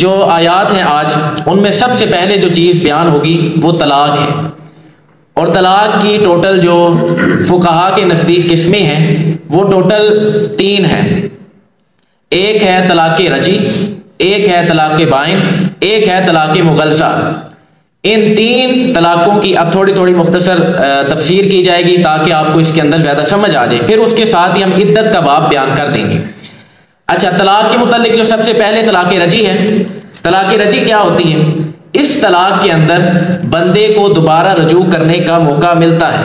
जो आयात हैं आज, उनमें सबसे पहले जो चीज़ बयान होगी वो तलाक है। और तलाक की टोटल जो फुक़हा के नज़दीक किस्में हैं वो टोटल 3 हैं। एक है तलाक़ रजी, एक है तलाक़ बाइन, एक है तलाक़ मुग़ल्ज़ा। इन 3 तलाक़ों की अब थोड़ी थोड़ी मुख्तसर तफसीर की जाएगी ताकि आपको इसके अंदर ज़्यादा समझ आ जाए। फिर उसके साथ ही हम इद्दत का बाब बयान कर देंगे। अच्छा, तलाक के मुतालिक जो सबसे पहले तलाक़ रजी है, तलाक़ रजी क्या होती है? इस तलाक के अंदर बंदे को दोबारा रजू करने का मौका मिलता है,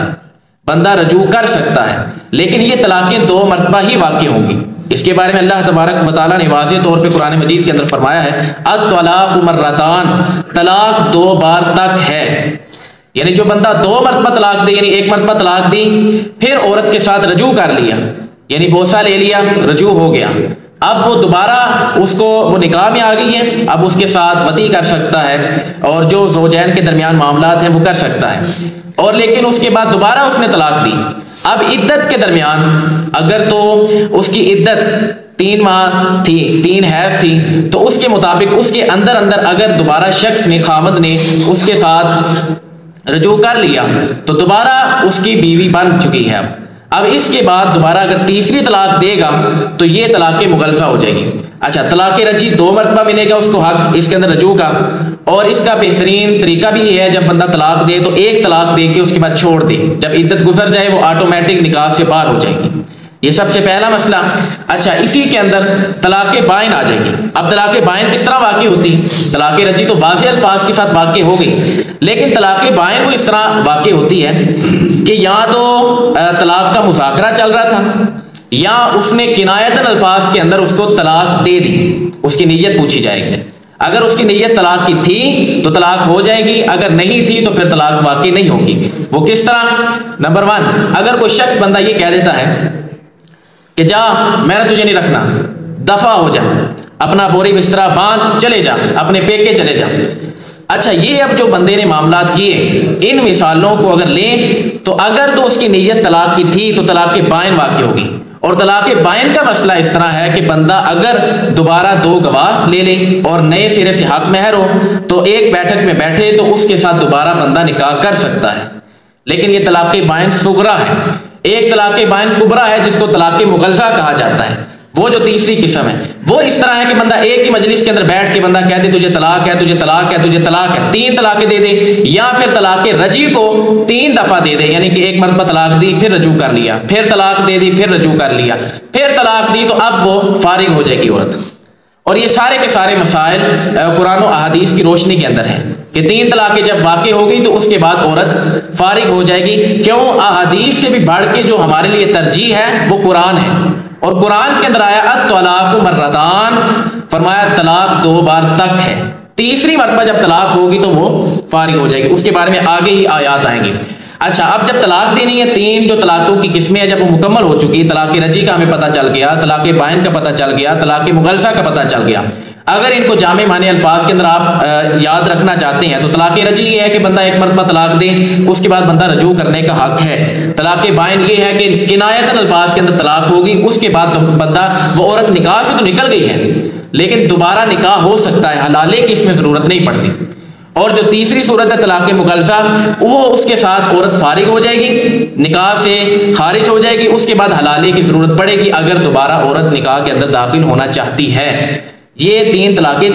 बंदा रजू कर सकता है, लेकिन ये तलाक़ें 2 मरतबा ही वाक़ई होंगी। इसके बारे में अल्लाह तबारक व तआला ने वाज़ेह तौर पे कुरान मजीद के अंदर फरमाया है, अत-तलाक़ु मर्रतान, तलाक 2 बार तक है। यानी जो बंदा 2 मरतबा तलाक दे, यानी 1 मरतबा तलाक दी, फिर औरत के साथ रजू कर लिया, यानी बोसा ले लिया, रजू हो गया, अब वो दोबारा उसको वो निकाह में आ गई है, अब उसके साथ वती कर सकता है और जो ज़ौजैन के दरमियान मामलात हैं वो कर सकता है। और लेकिन उसके बाद दोबारा उसने तलाक दी, अब इद्दत के दरमियान अगर तो उसकी इद्दत 3 माह थी, 3 हैज़ थी, तो उसके मुताबिक उसके अंदर अंदर अगर दोबारा शख्स ने, खामद ने उसके साथ रजू कर लिया तो दोबारा उसकी बीवी बन चुकी है। अब इसके बाद दोबारा अगर तीसरी तलाक देगा तो ये तलाक़ मुग़ल्ज़ा हो जाएगी। अच्छा, तलाक़ रजी 2 मरतबा मिलेगा उसको हक इसके अंदर रजू का, और इसका बेहतरीन तरीका भी है जब बंदा तलाक दे तो 1 तलाक दे के उसके बाद छोड़ दे, जब इद्दत गुजर जाए वो ऑटोमेटिक निकाह से बाहर हो जाएगी। ये सबसे पहला मसला। अच्छा, इसी के अंदर तलाक़ बाइन आ जाएगी। अब तलाक़ बाइन किस तरह वाक़ई होती है? तलाक़ रजी तो वाज़ेह अल्फाज के साथ वाक़ई हो गई, लेकिन तलाक़ बाइन वो इस तरह वाक़ई होती है कि या तो तलाक का मुज़ाकरा चल रहा था, या उसने किनायतन अल्फाज के अंदर उसको तलाक दे दी, उसकी नीयत पूछी जाएगी। अगर उसकी नीयत तलाक की थी तो तलाक हो जाएगी, अगर नहीं थी तो फिर तलाक वाक़ई नहीं होगी। वो किस तरह? नंबर 1, अगर कोई शख्स बंदा ये कह देता है कि जा, मैंने तुझे नहीं रखना, दफा हो जा, अपना बोरी बिस्तरा बांध, चले जा, अपने पेके चले जा। अच्छा, ये अब जो बंदे ने मामलात किए, इन मिसालों को अगर लें तो अगर तो उसकी नीयत तलाक की थी तो तलाक़ बाइन वाक़ई होगी। और तलाक़ बाइन का मसला इस तरह है कि बंदा अगर दोबारा 2 गवाह ले ले और नए सिरे से हक महर हो तो एक बैठक में बैठे तो उसके साथ दोबारा बंदा निकाह कर सकता है। लेकिन ये तलाक़ बाइन सुगरा है। एक तलाक़ बाइन कुबरा है जिसको तलाक़ मुग़ल्ज़ा कहा जाता है, वो जो तीसरी किस्म है वो इस तरह है कि बंदा एक ही मजलिस के अंदर बैठ के बंदा कहते तुझे तलाक है, तुझे तलाक है, तुझे तलाक है, 3 तलाक़ें दे दे, या फिर तलाक़ रजी को 3 दफ़ा दे दे, यानी कि 1 मरतबा तलाक दी, फिर रजू कर लिया, फिर तलाक दे दी, फिर रजू कर लिया, फिर तलाक दी, तो अब वो फारिग हो जाएगी औरत। और ये सारे के सारे मसाइल कुरान और अहादीस की रोशनी के अंदर है कि 3 तलाक़ें जब वाक़ई हो गई तो उसके बाद औरत फारिग हो जाएगी। क्यों? अहादीस से भी बढ़ के जो हमारे लिए तरजीह है वो कुरान है, और कुरान के अंदर आया अत-तलाक़ु मर्रतान, फरमाया तलाक 2 बार तक है, तीसरी मरतबा जब तलाक होगी तो वो फारिग हो जाएगी। उसके बारे में आगे ही आयात आएंगी। अच्छा, अब जब तलाक देनी है, 3 जो तलाकों की किस्में हैं जब वो मुकम्मल हो चुकी, तलाक़ रजी का हमें पता चल गया, तलाक़ बाइन का पता चल गया, तलाक़ मुग़ल्ज़ा का पता चल गया। अगर इनको जामे माने अल्फाज के अंदर आप याद रखना चाहते हैं तो तलाक़ रजी ये है कि बंदा 1 मरतबा तलाक दे, उसके बाद बंदा रजू करने का हक है। तलाक़ बाइन ये है कि किनायतन अल्फाज के अंदर तलाक होगी, उसके बाद बंदा, वो औरत निकाह से तो निकल गई है लेकिन दोबारा निकाह हो सकता है, हलाले की इसमें ज़रूरत नहीं पड़ती। और जो तीसरी सूरत है तलाक़ मुग़ल्ज़ा, वो उसके साथ औरत फारिग हो जाएगी, निकाह से खारिज हो जाएगी, उसके बाद हलाले की ज़रूरत पड़ेगी अगर दोबारा औरत निकाह के अंदर दाखिल होना चाहती है। ये 3 तलाक़ें थी।